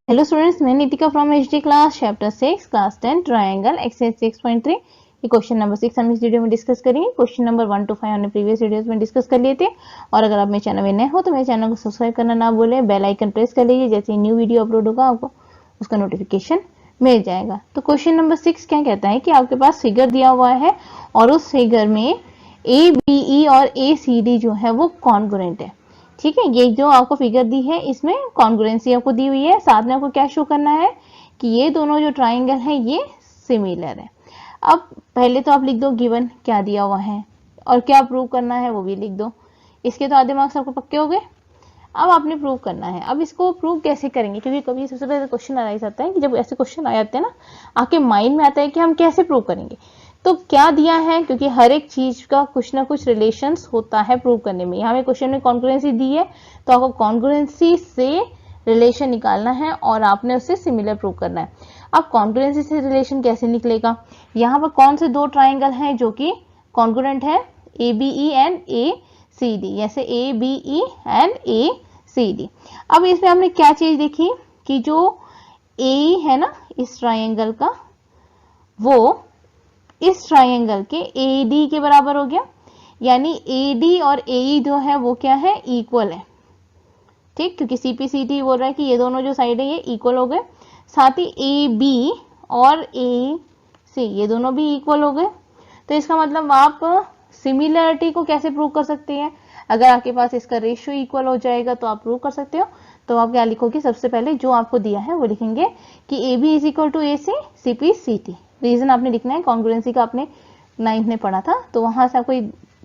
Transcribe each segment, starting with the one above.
Hello students, मैं Nitika from HD class chapter 6 class 10 triangle exercise 6.3। ये question number 6 हम इस वीडियो में डिस्कस करेंगे। क्वेश्चन नंबर 1 to 5 हमने प्रीवियस वीडियोस में डिस्कस कर लिए थे। और अगर आप मेरे चैनल में नए हो तो मेरे चैनल को सब्सक्राइब करना ना भूलें, बेल आइकन प्रेस कर लीजिए, जैसे ही न्यू वीडियो अपलोड होगा आपको उसका नोटिफिकेशन मिल जाएगा। तो क्वेश्चन नंबर 6 क्या कहता है कि आपके पास फिगर दिया हुआ है और उस फिगर में ABE और ACD जो है वो कॉन्ग्रुएंट है। ठीक है, ये जो आपको फिगर दी है इसमें कॉन्ग्रुएंसी आपको दी हुई है। साथ में आपको क्या शो करना है कि ये दोनों जो ट्राइंगल है ये सिमिलर है। अब पहले तो आप लिख दो गिवन क्या दिया हुआ है और क्या प्रूव करना है वो भी लिख दो। इसके तो आधे मार्क्स आपको पक्के हो गए। अब आपने प्रूव करना है। अब इसको प्रूव कैसे करेंगे, क्योंकि कभी सबसे पहले क्वेश्चन अराइज आता है कि जब ऐसे क्वेश्चन आ जाते हैं ना, आपके माइंड में आता है कि हम कैसे प्रूव करेंगे। तो क्या दिया है, क्योंकि हर एक चीज का कुछ ना कुछ रिलेशंस होता है प्रूव करने में। यहाँ में क्वेश्चन में कॉन्ग्रुएंसी दी है तो आपको कॉन्ग्रुएंसी से रिलेशन निकालना है और आपने उससे सिमिलर प्रूव करना है। अब कॉन्ग्रुएंसी से रिलेशन कैसे निकलेगा, यहाँ पर कौन से दो ट्राइंगल हैं जो कि कॉन्ग्रुएंट है, ABE एंड ACD, जैसे ABE एंड ACD। अब इसमें हमने क्या चीज देखी कि जो A है ना इस ट्राइंगल का, वो इस ट्राइंगल के AD के बराबर हो गया, यानी AD और AE जो है वो क्या है, इक्वल है। ठीक, क्योंकि CPCT बोल रहा है कि ये दोनों जो साइड है ये इक्वल हो गए। साथ ही AB और AC ये दोनों भी इक्वल हो गए। तो इसका मतलब आप सिमिलरिटी को कैसे प्रूव कर सकते हैं, अगर आपके पास इसका रेशियो इक्वल हो जाएगा तो आप प्रूव कर सकते हो। तो आप क्या लिखोगे, सबसे पहले जो आपको दिया है वो लिखेंगे कि AB is equal to AC CPCT। Reason आपने लिखना है, कॉन्ग्रुएंसी का आपने 9th में पढ़ा था, तो वहां से आपको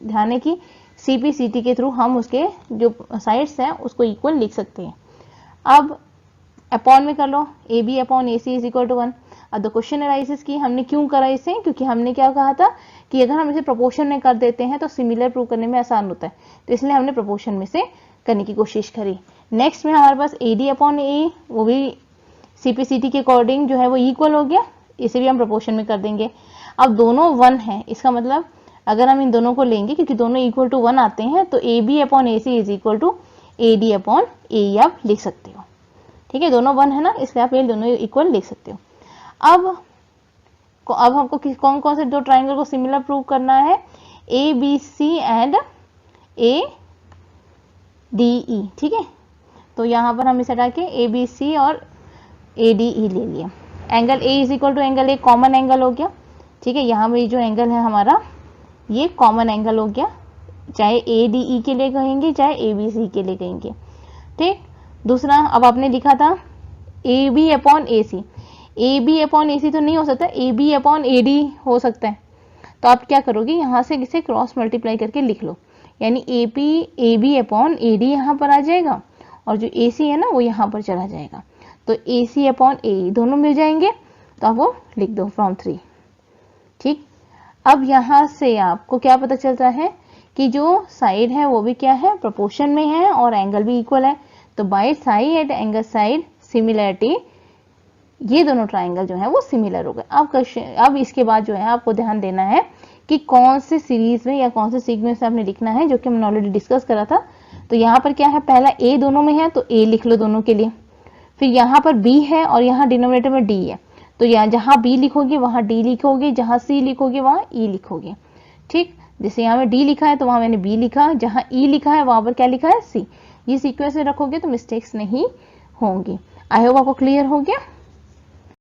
ध्यान है कि CPCT के थ्रू हम उसके जो साइड्स हैं उसको इक्वल लिख सकते हैं। अब अपॉन में कर लो, AB upon AC is equal to 1। अब द क्वेश्चन अराइजेस की हमने क्यों करा इसे, क्योंकि हमने क्या कहा था कि अगर हम इसे प्रोपोर्शन में कर देते हैं तो सिमिलर प्रूव करने में आसान होता है, तो इसलिए हमने प्रोपोर्शन में से करने की कोशिश करी। नेक्स्ट में हमारे पास AD अपॉन A, वो भी CPCT के अकॉर्डिंग जो है वो इक्वल हो गया, इसे भी हम प्रोपोर्शन में कर देंगे। अब दोनों 1 है, इसका मतलब अगर हम इन दोनों को लेंगे क्योंकि दोनों इक्वल टू 1 आते हैं, तो AB upon AC is equal to AD upon AE आप लिख सकते हो। ठीक है, दोनों 1 है ना, इसलिए आप ये दोनों इक्वल लिख सकते हो। अब हमको कौन कौन से दो ट्राइंगल को सिमिलर प्रूव करना है, ABC एंड ADE। ठीक है, तो यहाँ पर हम इसे हटा के ABC और ADE ले लिया। Angle A is equal to angle A common angle हो गया। ठीक है, यहाँ में जो एंगल है हमारा ये कॉमन एंगल हो गया, चाहे ADE के लिए कहेंगे चाहे ABC के लिए कहेंगे। ठीक, दूसरा अब आपने लिखा था AB upon AC। AB upon AC तो नहीं हो सकता, AB अपॉन AD हो सकता है। तो आप क्या करोगे, यहाँ से इसे क्रॉस मल्टीप्लाई करके लिख लो, यानी AB अपॉन AD यहाँ पर आ जाएगा और जो AC है ना वो यहाँ पर चला जाएगा, तो AC अपॉन AE दोनों मिल जाएंगे। तो आप वो लिख दो फ्रॉम 3। ठीक, अब यहाँ से आपको क्या पता चलता है कि जो साइड है वो भी क्या है, प्रोपोर्शन में है और एंगल भी इक्वल है। तो by side angle side similarity, ये दोनों ट्राइंगल जो है वो सिमिलर हो गए। अब इसके बाद जो है आपको ध्यान देना है कि कौन से सीरीज में या कौन से सीक्वेंस में आपने लिखना है, जो कि हमने ऑलरेडी डिस्कस करा था। तो यहाँ पर क्या है, पहला A दोनों में है तो A लिख लो दोनों के लिए, फिर यहाँ पर B है और यहाँ डिनोमिनेटर में D है, तो यहाँ जहां B लिखोगे वहां D लिखोगे, जहां C लिखोगे वहां E लिखोगे। ठीक, जैसे यहाँ में D लिखा है तो वहां मैंने B लिखा, जहां E लिखा है वहां पर क्या लिखा है C। ये सीक्वेंस में रखोगे तो मिस्टेक्स नहीं होंगी। आई होप आपको क्लियर हो गया।